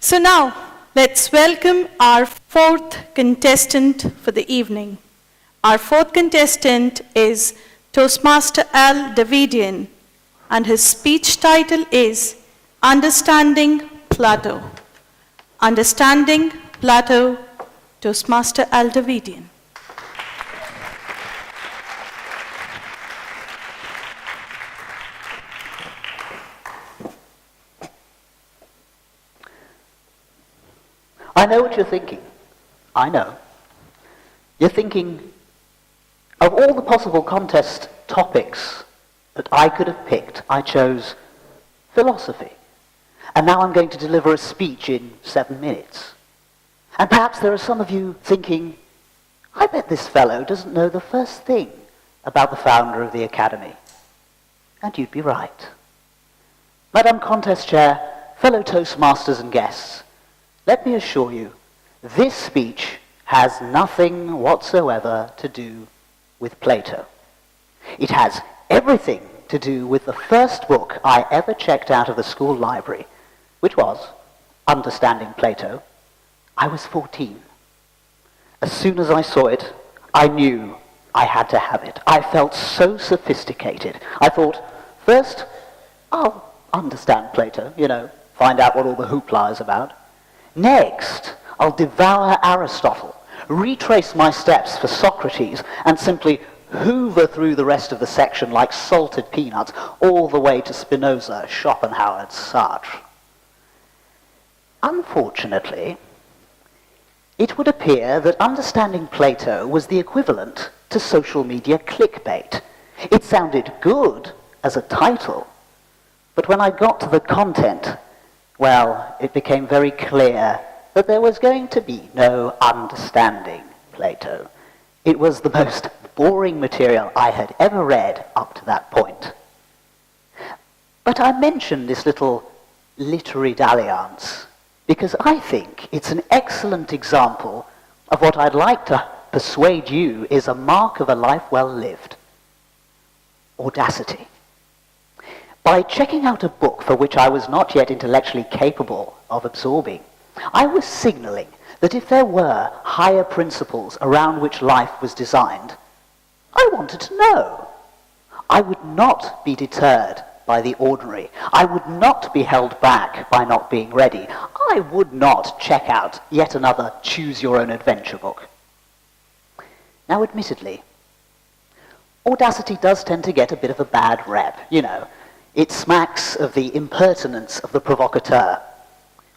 So now, let's welcome our fourth contestant for the evening. Our fourth contestant is Toastmaster Davidian, and his speech title is Understanding Plato. Understanding Plato, Toastmaster Davidian. I know what you're thinking. I know. You're thinking, of all the possible contest topics that I could have picked, I chose philosophy. And now I'm going to deliver a speech in 7 minutes. And perhaps there are some of you thinking, I bet this fellow doesn't know the first thing about the founder of the Academy. And you'd be right. Madam Contest Chair, fellow Toastmasters and guests, let me assure you, this speech has nothing whatsoever to do with Plato. It has everything to do with the first book I ever checked out of the school library, which was Understanding Plato. I was 14. As soon as I saw it, I knew I had to have it. I felt so sophisticated. I thought, first, I'll understand Plato, find out what all the hoopla is about. Next, I'll devour Aristotle, retrace my steps for Socrates, and simply hoover through the rest of the section like salted peanuts, all the way to Spinoza, Schopenhauer, and Sartre. Unfortunately, it would appear that understanding Plato was the equivalent to social media clickbait. It sounded good as a title, but when I got to the content, well, it became very clear that there was going to be no understanding Plato. It was the most boring material I had ever read up to that point. But I mention this little literary dalliance because I think it's an excellent example of what I'd like to persuade you is a mark of a life well lived. Audacity. By checking out a book for which I was not yet intellectually capable of absorbing, I was signaling that if there were higher principles around which life was designed, I wanted to know. I would not be deterred by the ordinary. I would not be held back by not being ready. I would not check out yet another choose-your-own-adventure book. Now, admittedly, audacity does tend to get a bit of a bad rep, It smacks of the impertinence of the provocateur,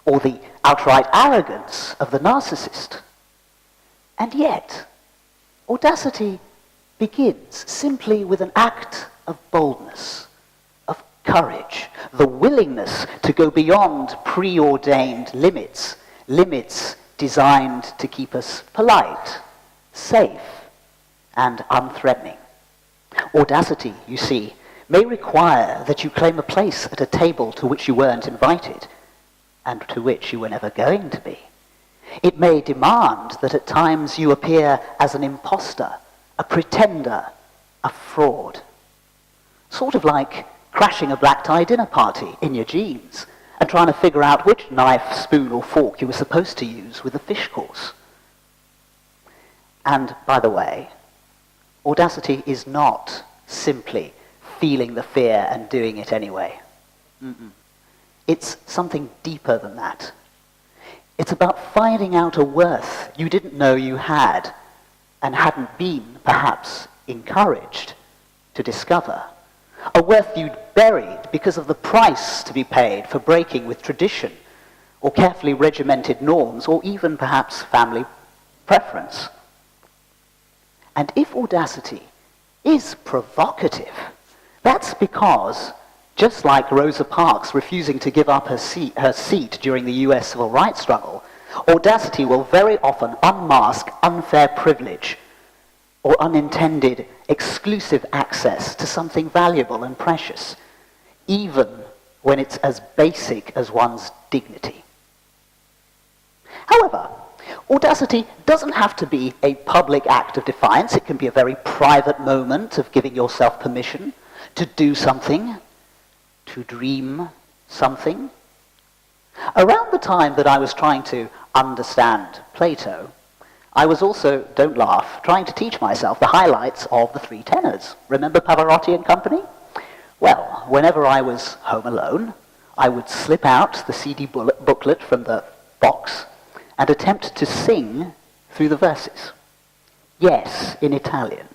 or the outright arrogance of the narcissist. And yet, audacity begins simply with an act of boldness, of courage, the willingness to go beyond preordained limits designed to keep us polite, safe, and unthreatening. Audacity, you see, may require that you claim a place at a table to which you weren't invited, and to which you were never going to be. It may demand that at times you appear as an imposter, a pretender, a fraud. Sort of like crashing a black-tie dinner party in your jeans and trying to figure out which knife, spoon, or fork you were supposed to use with the fish course. And, by the way, audacity is not simply feeling the fear and doing it anyway. It's something deeper than that. It's about finding out a worth you didn't know you had and hadn't been, perhaps, encouraged to discover. A worth you'd buried because of the price to be paid for breaking with tradition, or carefully regimented norms, or even perhaps family preference. And if audacity is provocative, that's because, just like Rosa Parks refusing to give up her seat during the US civil rights struggle, audacity will very often unmask unfair privilege or unintended exclusive access to something valuable and precious, even when it's as basic as one's dignity. However, audacity doesn't have to be a public act of defiance. It can be a very private moment of giving yourself permission to do something, to dream something. Around the time that I was trying to understand Plato, I was also, don't laugh, trying to teach myself the highlights of the three tenors. Remember Pavarotti and company? Well, whenever I was home alone, I would slip out the CD booklet from the box and attempt to sing through the verses. Yes, in Italian.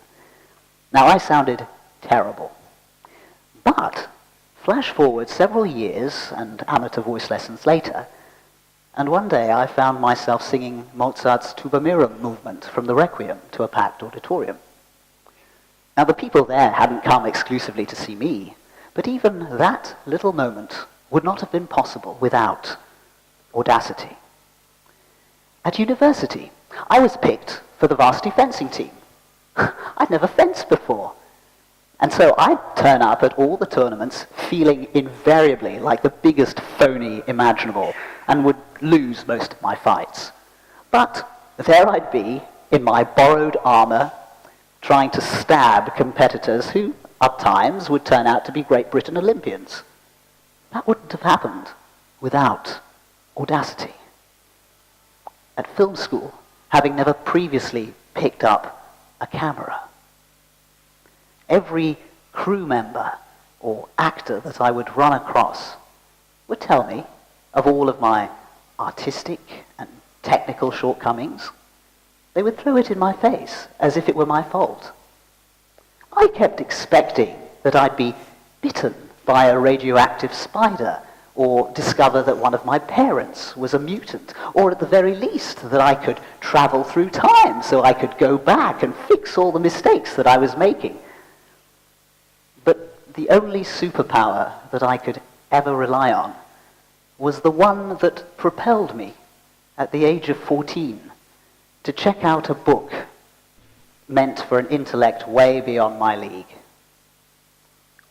Now, I sounded terrible. But flash forward several years and amateur voice lessons later, and one day I found myself singing Mozart's Tuba Mirum movement from the Requiem to a packed auditorium. Now, the people there hadn't come exclusively to see me, but even that little moment would not have been possible without audacity. At university, I was picked for the varsity fencing team. I'd never fenced before. And so I'd turn up at all the tournaments feeling invariably like the biggest phony imaginable and would lose most of my fights. But there I'd be in my borrowed armor, trying to stab competitors who, at times, would turn out to be Great Britain Olympians. That wouldn't have happened without audacity. At film school, having never previously picked up a camera, every crew member or actor that I would run across would tell me of all of my artistic and technical shortcomings. They would throw it in my face as if it were my fault. I kept expecting that I'd be bitten by a radioactive spider, or discover that one of my parents was a mutant, or at the very least that I could travel through time so I could go back and fix all the mistakes that I was making. But the only superpower that I could ever rely on was the one that propelled me at the age of 14 to check out a book meant for an intellect way beyond my league.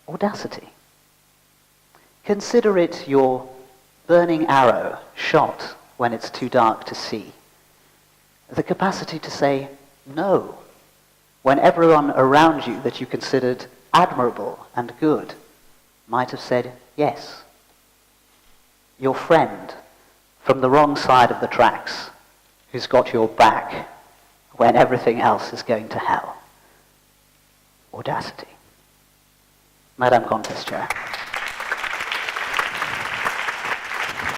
Audacity. Consider it your burning arrow shot when it's too dark to see. The capacity to say no when everyone around you that you considered admirable and good might have said yes. Your friend from the wrong side of the tracks who's got your back when everything else is going to hell. Audacity. Madame Contest Chair.